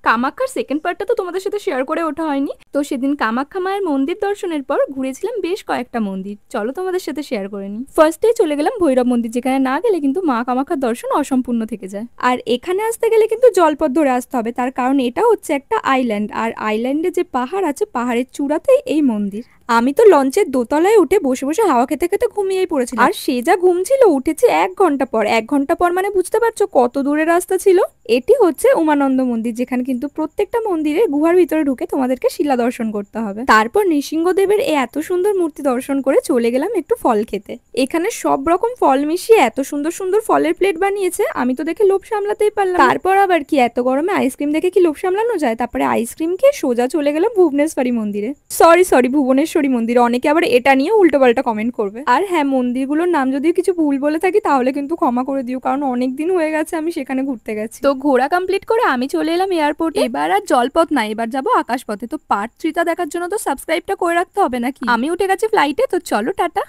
কামাখ্যার second পার্টটা তো তোমাদের সাথে শেয়ার করে ওঠা হয়নি। তো সেদিন কামাখ্যা মায়ের মন্দির দর্শনের পর ঘুরেছিলাম বেশ কয়েকটা মন্দির, চলো তোমাদের সাথে শেয়ার করে নিই। ফার্স্টেই চলে গেলাম ভৈরব মন্দির, যেখানে না গেলে কিন্তু মা কামাখ্যার দর্শন অসম্পূর্ণ থেকে যায়। আর এখানে আসতে গেলে কিন্তু জলপথ ধরে আসতে হবে, তার কারণ এটা হচ্ছে একটা আইল্যান্ড, আর আইল্যান্ডে যে পাহাড় আছে পাহাড়ের চূড়াতেই এই মন্দির। আমি তো লঞ্চের দোতলায় উঠে বসে বসে হাওয়া খেতে খেতে ঘুমিয়েই পড়েছিলাম। আর সে যা ঘুম ছিল, উঠেছে 1 ঘন্টা পর। 1 ঘন্টা পর মানে বুঝতে পারছো কত দূরের রাস্তা ছিল। এটি হচ্ছে উমানন্দ মন্দির, যেখানে কিন্তু প্রত্যেকটা মন্দিরে গুহার ভিতরে ঢুকে তোমাদেরকে শিলা দর্শন করতে হবে। তারপর নৃসিংহদেবের এই এত সুন্দর মূর্তি দর্শন করে চলে গেলাম একটু ফল খেতে। এখানে সব রকম ফল মিশিয়ে এত সুন্দর সুন্দর ফলের প্লেট বানিয়েছে, আমি তো দেখে লোভ সামলাতেই পারলাম। তারপর আবার কি, এত গরমে আইসক্রিম দেখে কি লোভ সামলানো যায়? তারপরে আইসক্রিম খেয়ে সোজা চলে গেলাম ভুবনেশ্বরী মন্দিরে। সরি ভুবনেশ্বরী মন্দিরে। অনেকে আবার এটা নিয়ে উল্টোপাল্টা কমেন্ট করবে। আর হ্যাঁ, মন্দিরগুলোর নাম যদি কিছু ভুল বলে থাকি তাহলে কিন্তু ক্ষমা করে দিও, কারণ অনেক দিন হয়ে গেছে আমি সেখানে ঘুরতে গেছি। তো ঘোরা কমপ্লিট করে আমি চলে এলাম এয়ারপোর্ট। এবার আর জলপথ না, এবার যাবো আকাশপথে। তো পার্ট 3টা দেখার জন্য তো সাবস্ক্রাইবটা করে রাখতে হবে নাকি। আমি উঠে গেছি ফ্লাইটে, তো চলো টাটা।